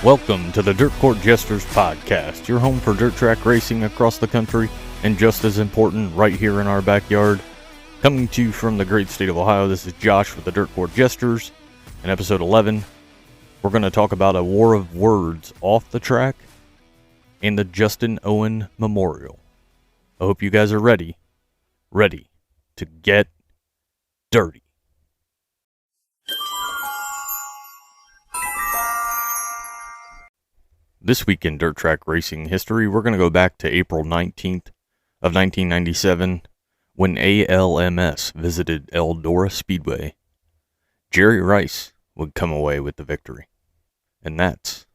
Welcome to the Dirt Court Jesters podcast, your home for dirt track racing across the country, and just as important, right here in our backyard. Coming to you from the great state of Ohio, this is Josh with the Dirt Court Jesters. In episode 11, we're going to talk about a war of words off the track and the Justin Owen Memorial. I hope you guys are ready to get dirty. This week in dirt track racing history, we're going to go back to April 19th of 1997 when ALMS visited Eldora Speedway. Jerry Rice would come away with the victory. And that's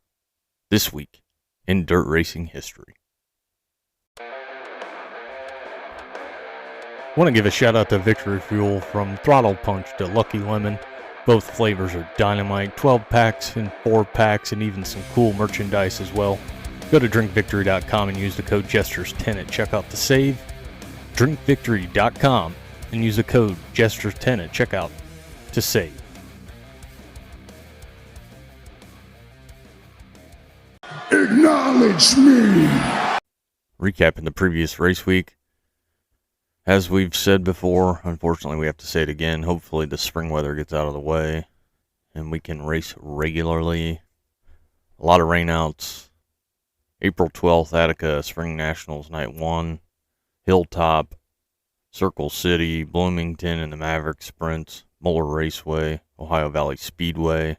this week in dirt racing history. I want to give a shout out to Victory Fuel. From Throttle Punch to Lucky Lemon. Both flavors are dynamite, 12 packs and 4 packs, and even some cool merchandise as well. Go to drinkvictory.com and use the code Jesters10 at checkout to save. Drinkvictory.com and use the code Jesters10 at checkout to save. Acknowledge me! Recapping the previous race week. As we've said before, unfortunately we have to say it again, hopefully the spring weather gets out of the way and we can race regularly. A lot of rainouts. April 12th, Attica Spring Nationals Night 1, Hilltop, Circle City, Bloomington and the Maverick Sprints, Muller Raceway, Ohio Valley Speedway,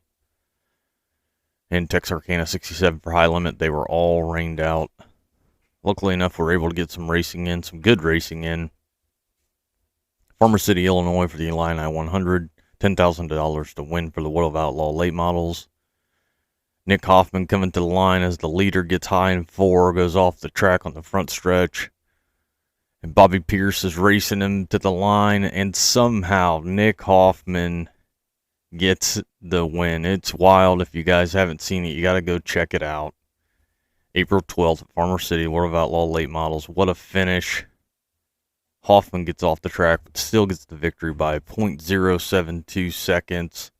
and Texarkana 67 for High Limit. They were all rained out. Luckily enough, we were able to get some racing in, some good racing in. Farmer City, Illinois for the Illini 100, $10,000 to win for the World of Outlaw late models. Nick Hoffman coming to the line as the leader gets high in 4, goes off the track on the front stretch. And Bobby Pierce is racing him to the line, and somehow Nick Hoffman gets the win. It's wild. If you guys haven't seen it, you got to go check it out. April 12th at Farmer City, World of Outlaw late models. What a finish. Hoffman gets off the track, but still gets the victory by 0.072 seconds.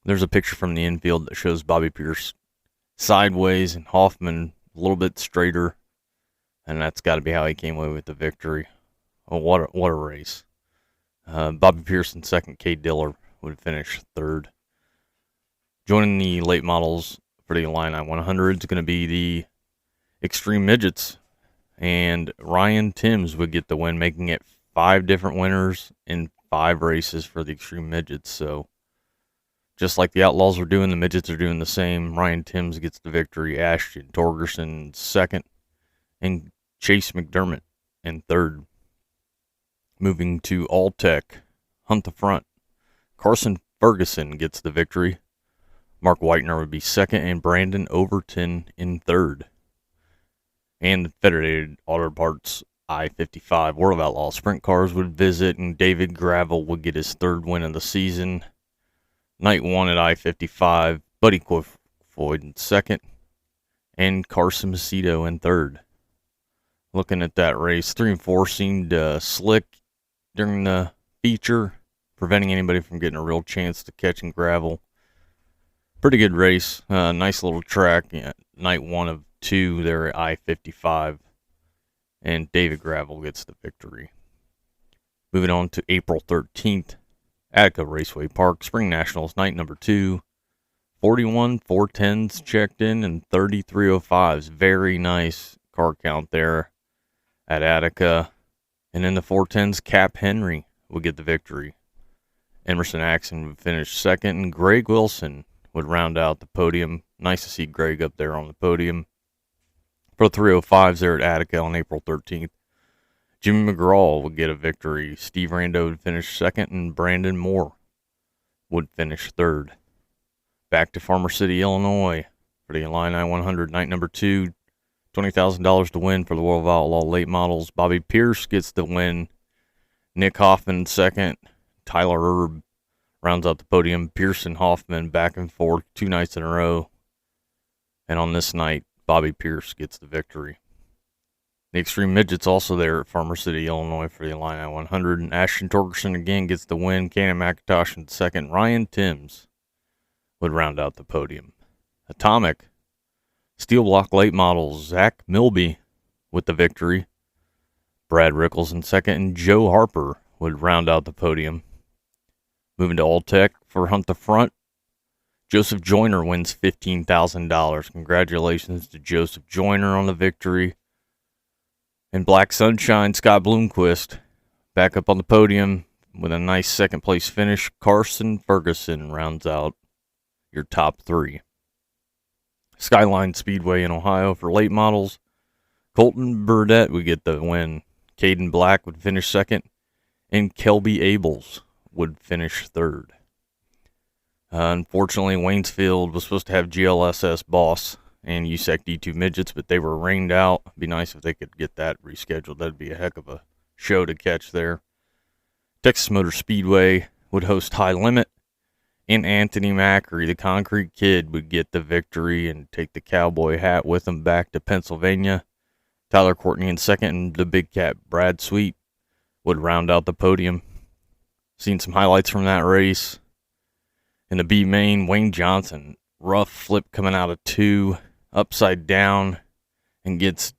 There's a picture from the infield that shows Bobby Pierce sideways and Hoffman a little bit straighter. And that's got to be how he came away with the victory. Oh, what a race. Bobby Pierce in second, Cade Diller would finish third. Joining the late models for the Illini 100 is going to be the Extreme Midgets. And Ryan Timms would get the win, making it 5 different winners in 5 races for the Extreme Midgets. So, just like the Outlaws were doing, the Midgets are doing the same. Ryan Timms gets the victory, Ashton Torgerson second, and Chase McDermott in third. Moving to All-Tech, Hunt the Front. Carson Ferguson gets the victory. Mark Whitener would be second, and Brandon Overton in third. And the Federated Auto Parts I-55 World of Outlaw Sprint Cars would visit, and David Gravel would get his 3rd win of the season. Night 1 at I-55, Buddy Kofoid in second, and Carson Macedo in third. Looking at that race, 3 and 4 seemed slick during the feature, preventing anybody from getting a real chance to catching Gravel. Pretty good race, nice little track. Yeah, night 1 of 2 there at I-55, and David Gravel gets the victory. Moving on to April 13th, Attica Raceway Park, Spring Nationals, night number 2, 41 410s checked in and 30 305s. Very nice car count there at Attica. And in the 410s, Cap Henry would get the victory. Emerson Axon would finish second, and Greg Wilson would round out the podium. Nice to see Greg up there on the podium. For 305s there at Attica on April 13th, Jimmy McGraw would get a victory. Steve Rando would finish second, and Brandon Moore would finish third. Back to Farmer City, Illinois for the Illini 100, night number 2, $20,000 to win for the World of Outlaw late models. Bobby Pierce gets the win. Nick Hoffman second. Tyler Erb rounds out the podium. Pierce and Hoffman back and forth 2 nights in a row. And on this night, Bobby Pierce gets the victory. The Extreme Midgets also there at Farmer City, Illinois for the Illini 100. And Ashton Torgerson again gets the win. Cannon McIntosh in second. Ryan Timms would round out the podium. Atomic Steel Block Late Model Zach Milby with the victory. Brad Rickles in second, and Joe Harper would round out the podium. Moving to All Tech for Hunt the Front, Joseph Joyner wins $15,000. Congratulations to Joseph Joyner on the victory. In Black Sunshine, Scott Bloomquist back up on the podium with a nice second place finish. Carson Ferguson rounds out your top three. Skyline Speedway in Ohio for late models, Colton Burdett would get the win. Caden Black would finish second, and Kelby Abels would finish third. Unfortunately, Waynesfield was supposed to have GLSS Boss and USAC D2 Midgets, but they were rained out. It'd be nice if they could get that rescheduled. That'd be a heck of a show to catch there. Texas Motor Speedway would host High Limit, and Anthony Macri, the Concrete Kid, would get the victory and take the cowboy hat with him back to Pennsylvania. Tyler Courtney in second, and the big cat Brad Sweet would round out the podium. Seen some highlights from that race. In the B main, Wayne Johnson, rough flip coming out of 2, upside down, and gets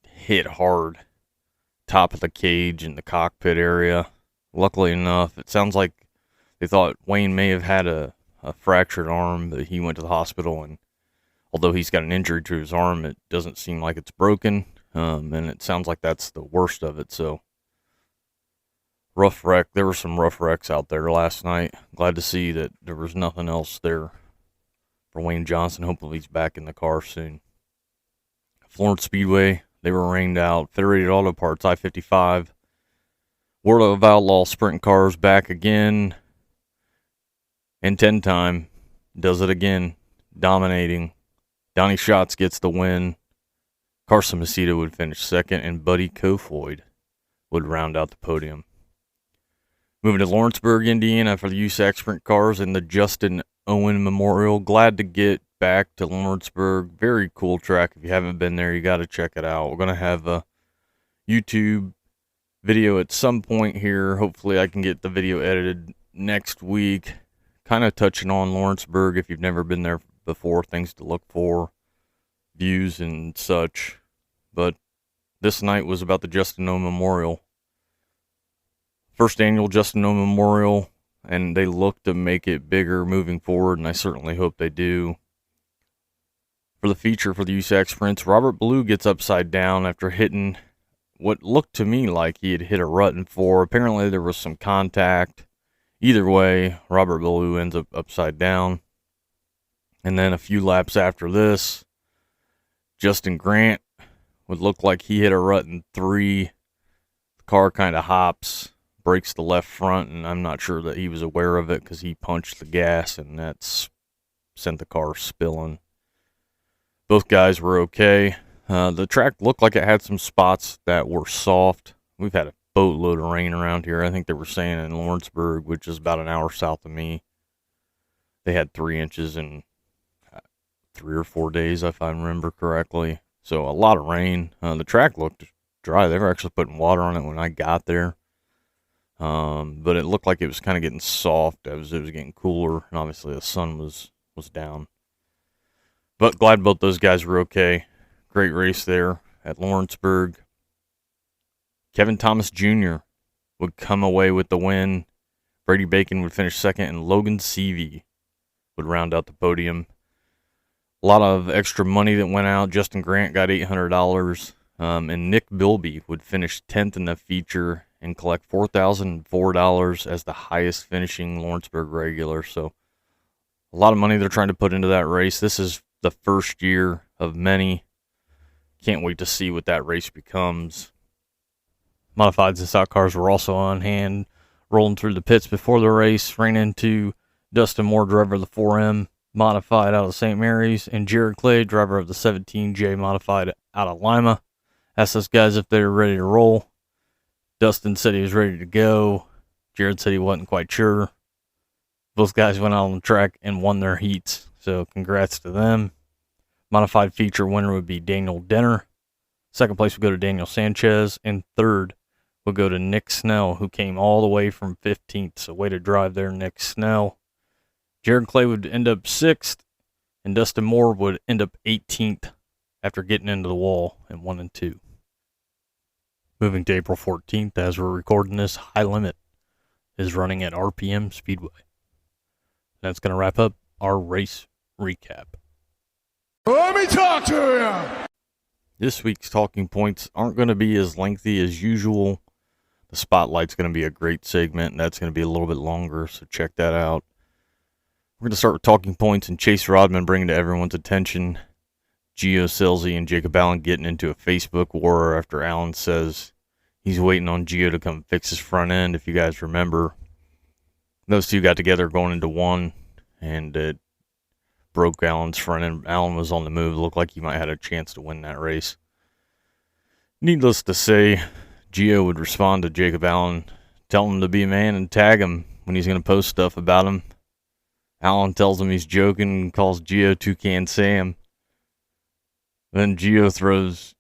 hit hard. Top of the cage in the cockpit area. Luckily enough, it sounds like they thought Wayne may have had a fractured arm, but he went to the hospital, and although he's got an injury to his arm, it doesn't seem like it's broken, and it sounds like that's the worst of it. So, rough wreck. There were some rough wrecks out there last night. Glad to see that there was nothing else there for Wayne Johnson. Hopefully he's back in the car soon. Florence Speedway, they were rained out. Federated Auto Parts, I-55. World of Outlaw Sprint Cars back again. And 10 time. Does it again. Dominating. Donnie Schatz gets the win. Carson Macedo would finish second, and Buddy Kofoid would round out the podium. Moving to Lawrenceburg, Indiana for the USAC Sprint Cars and the Justin Owen Memorial. Glad to get back to Lawrenceburg. Very cool track. If you haven't been there, you got to check it out. We're going to have a YouTube video at some point here. Hopefully I can get the video edited next week. Kind of touching on Lawrenceburg if you've never been there before, things to look for, views and such. But this night was about the Justin Owen Memorial. First annual Justin Owen Memorial, and they look to make it bigger moving forward, and I certainly hope they do. For the feature for the USAC Sprints, Robert Ballou gets upside down after hitting what looked to me like he had hit a rut in 4. Apparently there was some contact. Either way, Robert Ballou ends up upside down. And then a few laps after this, Justin Grant would look like he hit a rut in 3. The car kind of hops, breaks the left front, and I'm not sure that he was aware of it because he punched the gas, and that's sent the car spilling. Both guys were okay. The track looked like it had some spots that were soft. We've had a boatload of rain around here. I think they were saying in Lawrenceburg, which is about an hour south of me, they had 3 inches in 3 or 4 days, if I remember correctly. So a lot of rain. The track looked dry. They were actually putting water on it when I got there. But it looked like it was kind of getting soft as it was getting cooler, and obviously the sun was down. But glad both those guys were okay. Great race there at Lawrenceburg. Kevin Thomas Jr. would come away with the win. Brady Bacon would finish second, and Logan Seavey would round out the podium. A lot of extra money that went out. Justin Grant got $800, and Nick Bilby would finish 10th in the feature and collect $4,004 as the highest finishing Lawrenceburg regular. So a lot of money they're trying to put into that race. This is the first year of many. Can't wait to see what that race becomes. Modifieds and stock cars were also on hand, rolling through the pits before the race. Ran into Dustin Moore, driver of the 4M Modified out of St. Mary's, and Jared Clay, driver of the 17J Modified out of Lima. Asked those guys if they were ready to roll. Dustin said he was ready to go. Jared said he wasn't quite sure. Both guys went out on the track and won their heats, so congrats to them. Modified feature winner would be Daniel Denner. Second place would go to Daniel Sanchez, and third would go to Nick Snell, who came all the way from 15th. So way to drive there, Nick Snell. Jared Clay would end up 6th. and Dustin Moore would end up 18th after getting into the wall in 1 and 2. Moving to April 14th, as we're recording this, High Limit is running at RPM Speedway. That's going to wrap up our race recap. Let me talk to you! This week's talking points aren't going to be as lengthy as usual. The Spotlight's going to be a great segment, and that's going to be a little bit longer, so check that out. We're going to start with talking points and Chase Rodman bringing to everyone's attention Gio Scelzi and Jacob Allen getting into a Facebook war after Allen says he's waiting on Gio to come fix his front end. If you guys remember, those two got together going into one, and it broke Allen's front end. Allen was on the move. It looked like he might have had a chance to win that race. Needless to say, Gio would respond to Jacob Allen, tell him to be a man and tag him when he's going to post stuff about him. Allen tells him he's joking and calls Gio Toucan Sam. Then Gio throws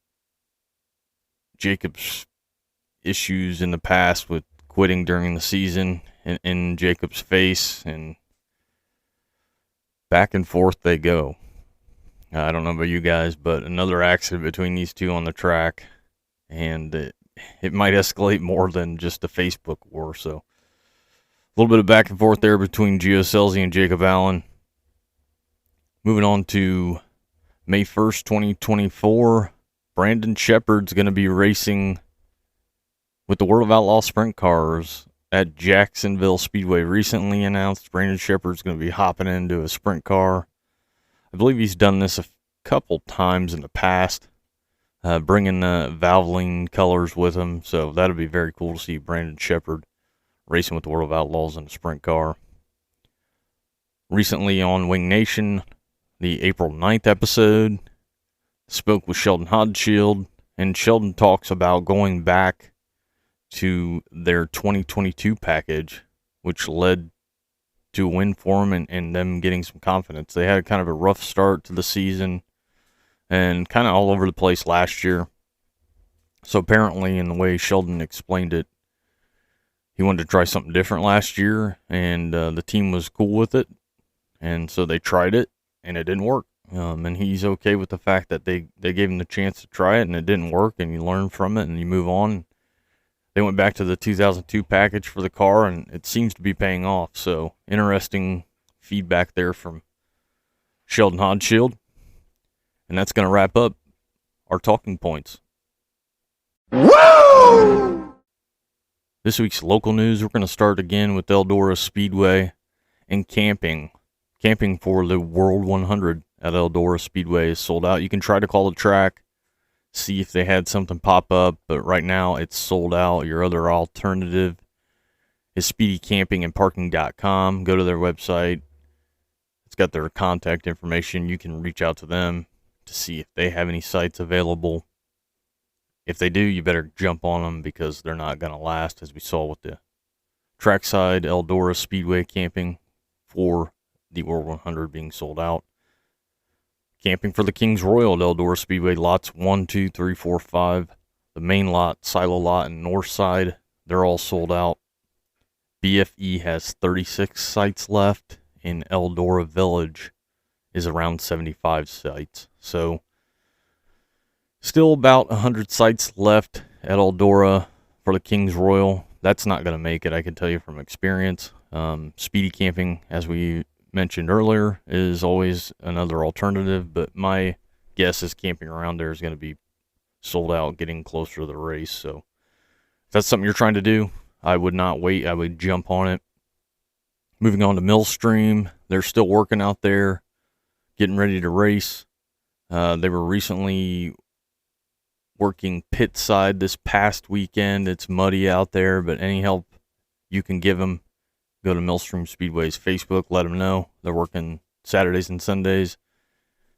Jacob's issues in the past with quitting during the season in Jacob's face, and back and forth they go. I don't know about you guys, but another accident between these two on the track, and it might escalate more than just a Facebook war. So a little bit of back and forth there between Gio Scelzi and Jacob Allen. Moving on to May 1st, 2024, Brandon Sheppard's going to be racing with the World of Outlaw sprint cars at Jacksonville Speedway. Recently announced Brandon Sheppard's going to be hopping into a sprint car. I believe he's done this a couple times in the past, bringing the Valvoline colors with him. So that'll be very cool to see Brandon Sheppard racing with the World of Outlaws in a sprint car. Recently on Wing Nation, the April 9th episode, spoke with Sheldon Hodshield, and Sheldon talks about going back to their 2022 package, which led to a win for them and them getting some confidence. They had kind of a rough start to the season and kind of all over the place last year. So apparently, in the way Sheldon explained it, he wanted to try something different last year, and the team was cool with it, and so they tried it, and it didn't work. And he's okay with the fact that they gave him the chance to try it, and it didn't work, and you learn from it, and you move on. They went back to the 2002 package for the car, and it seems to be paying off. So interesting feedback there from Sheldon Hodshield. And that's going to wrap up our talking points. Woo! This week's local news, we're going to start again with Eldora Speedway and camping. Camping for the World 100 at Eldora Speedway is sold out. You can try to call the track, see if they had something pop up, but right now it's sold out. Your other alternative is speedycampingandparking.com. Go to their website. It's got their contact information. You can reach out to them to see if they have any sites available. If they do, you better jump on them because they're not going to last, as we saw with the trackside Eldora Speedway camping for the World 100 being sold out. Camping for the Kings Royal at Eldora Speedway, lots 1, 2, 3, 4, 5. The main lot, silo lot, and north side, they're all sold out. BFE has 36 sites left, and Eldora Village is around 75 sites. So, still about 100 sites left at Eldora for the Kings Royal. That's not going to make it, I can tell you from experience. Speedy Camping, as we mentioned earlier, is always another alternative, but my guess is camping around there is going to be sold out getting closer to the race. So if that's something you're trying to do, I would not wait. I would jump on it. Moving on to Millstream, they're still working out there, getting ready to race. They were recently working pit side this past weekend. It's muddy out there, but any help you can give them, go to Millstream Speedway's Facebook, let them know. They're working Saturdays and Sundays,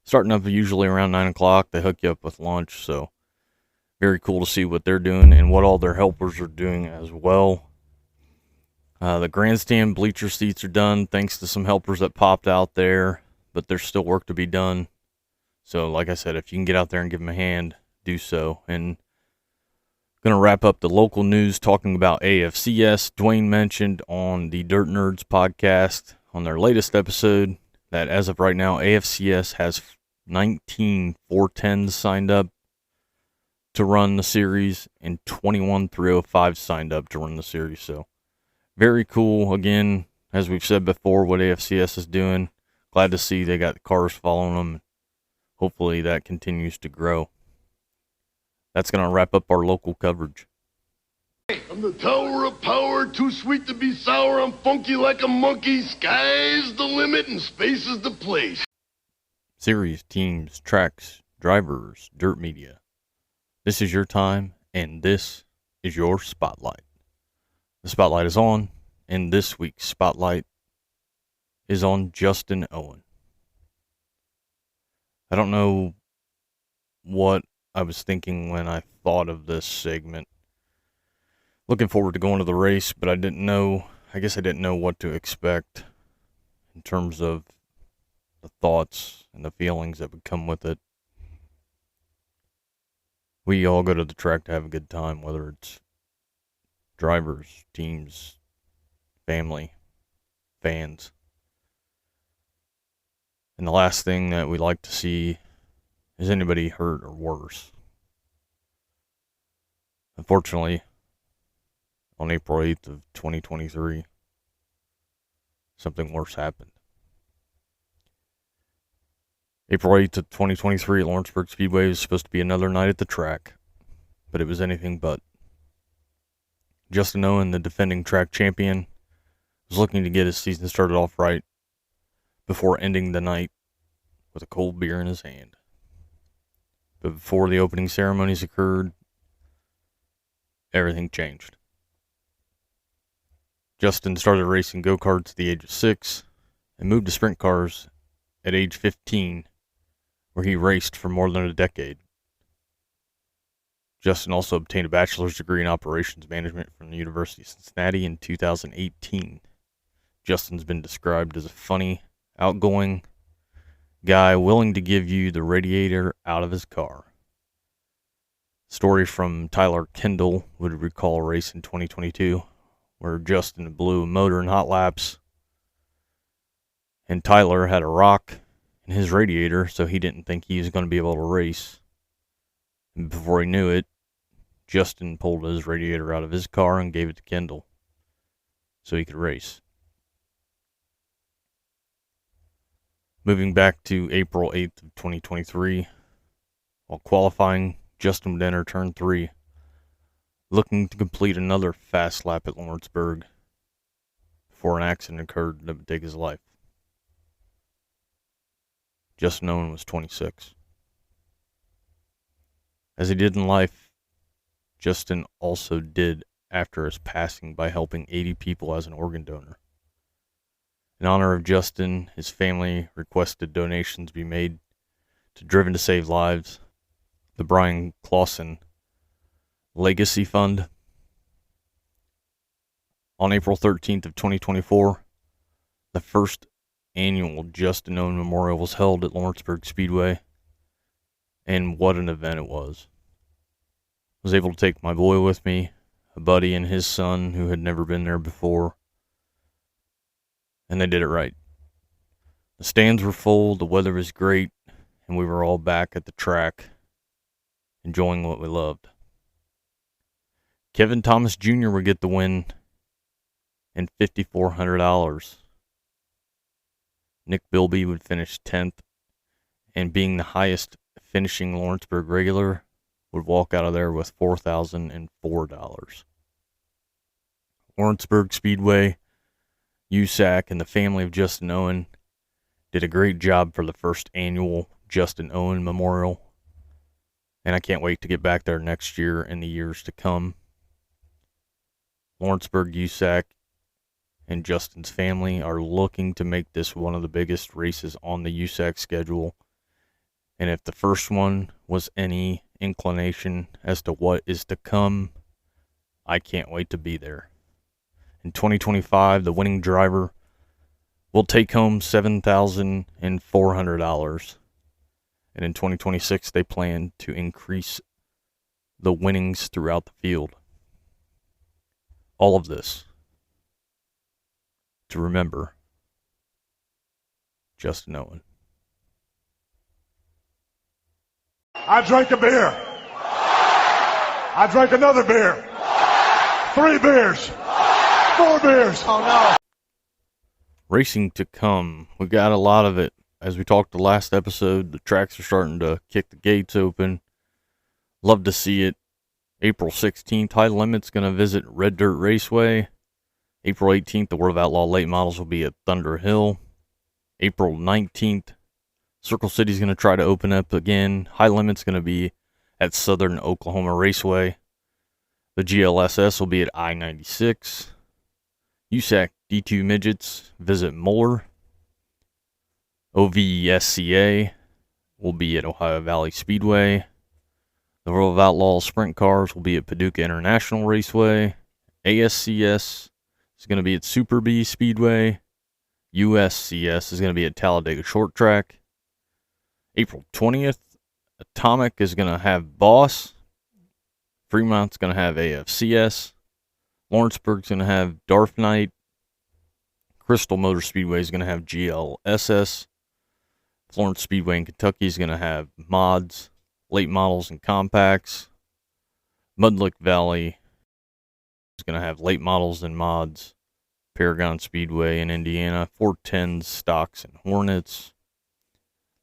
starting up usually around 9 o'clock. They hook you up with lunch, so very cool to see what they're doing and what all their helpers are doing as well. The grandstand bleacher seats are done thanks to some helpers that popped out there, but there's still work to be done. So like I said, if you can get out there and give them a hand, do so. And going to wrap up the local news talking about AFCS. Dwayne mentioned on the Dirt Nerds podcast on their latest episode that as of right now, AFCS has 19 410s signed up to run the series and 21 305s signed up to run the series. So very cool. Again, as we've said before, what AFCS is doing. Glad to see they got cars following them. Hopefully that continues to grow. That's going to wrap up our local coverage. I'm the tower of power, too sweet to be sour. I'm funky like a monkey. Sky's the limit and space is the place. Series, teams, tracks, drivers, dirt media. This is your time, and this is your spotlight. The spotlight is on, and this week's spotlight is on Justin Owen. I don't know what I was thinking when I thought of this segment. Looking forward to going to the race, but I didn't know what to expect in terms of the thoughts and the feelings that would come with it. We all go to the track to have a good time, whether it's drivers, teams, family, fans. And the last thing that we like to see is anybody hurt or worse. Unfortunately, on April 8th of 2023, something worse happened. April 8th of 2023 at Lawrenceburg Speedway was supposed to be another night at the track, but it was anything but. Justin Owen, the defending track champion, was looking to get his season started off right before ending the night with a cold beer in his hand. But before the opening ceremonies occurred, everything changed. Justin started racing go-karts at the age of 6 and moved to sprint cars at age 15, where he raced for more than a decade. Justin also obtained a bachelor's degree in operations management from the University of Cincinnati in 2018. Justin's been described as a funny, outgoing guy willing to give you the radiator out of his car. Story from Tyler Kendall would recall a race in 2022 where Justin blew a motor in hot laps, and Tyler had a rock in his radiator, so he didn't think he was going to be able to race. And before he knew it, Justin pulled his radiator out of his car and gave it to Kendall so he could race. Moving back to April 8th of 2023, while qualifying, Justin would enter turn 3, looking to complete another fast lap at Lawrenceburg before an accident occurred that would take his life. Justin Owen was 26. As he did in life, Justin also did after his passing by helping 80 people as an organ donor. In honor of Justin, his family requested donations be made to Driven to Save Lives, the Brian Clausen Legacy Fund. On April 13th of 2024, the first annual Justin Owen Memorial was held at Lawrenceburg Speedway, and what an event it was. I was able to take my boy with me, a buddy and his son who had never been there before, and they did it right. The stands were full, the weather was great, and we were all back at the track, enjoying what we loved. Kevin Thomas Jr. would get the win and $5,400. Nick Bilby would finish 10th, and being the highest finishing Lawrenceburg regular, would walk out of there with $4,004. Lawrenceburg Speedway, USAC, and the family of Justin Owen did a great job for the first annual Justin Owen Memorial, and I can't wait to get back there next year and the years to come. Lawrenceburg, USAC, and Justin's family are looking to make this one of the biggest races on the USAC schedule. And if the first one was any inclination as to what is to come, I can't wait to be there. In 2025, the winning driver will take home $7,400. And in 2026, they plan to increase the winnings throughout the field. All of this to remember Justin Owen. I drank a beer. I drank another beer. 3 beers. 4 beers. Oh no. Racing to come. We got a lot of it. As we talked the last episode, the tracks are starting to kick the gates open. Love to see it. April 16th, High Limit's going to visit Red Dirt Raceway. April 18th, the World of Outlaw late models will be at Thunder Hill. April 19th, Circle City's going to try to open up again. High Limit's going to be at Southern Oklahoma Raceway. The GLSS will be at I-96. USAC D2 Midgets visit Muller. OVSCA will be at Ohio Valley Speedway. The World of Outlaws Sprint Cars will be at Paducah International Raceway. ASCS is going to be at Super B Speedway. USCS is going to be at Talladega Short Track. April 20th, Atomic is going to have Boss. Fremont's going to have AFCS. Lawrenceburg's going to have Darth Knight. Crystal Motor Speedway is going to have GLSS. Florence Speedway in Kentucky is going to have mods, late models, and compacts. Mudlick Valley is going to have late models and mods. Paragon Speedway in Indiana, 410s, stocks, and Hornets.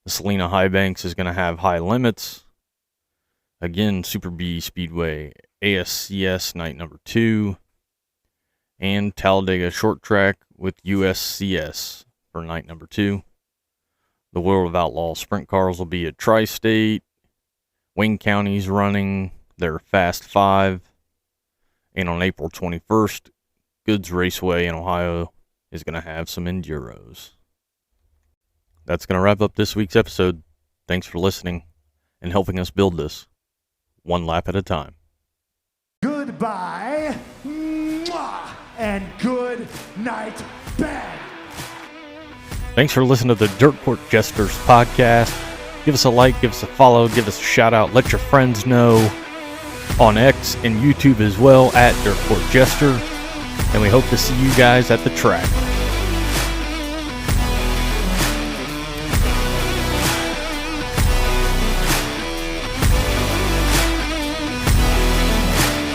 The Salina High Banks is going to have High Limits. Again, Super B Speedway, ASCS night number 2. And Talladega Short Track with USCS for night number 2. The World of Outlaw Sprint Cars will be at Tri-State. Wayne County's running their Fast 5. And on April 21st, Goods Raceway in Ohio is going to have some Enduros. That's going to wrap up this week's episode. Thanks for listening and helping us build this one lap at a time. Goodbye. Mwah, and good night, bang. Thanks for listening to the Dirt Court Jesters podcast. Give us a like, give us a follow, give us a shout out. Let your friends know on X and YouTube as well at Dirt Court Jester. And we hope to see you guys at the track.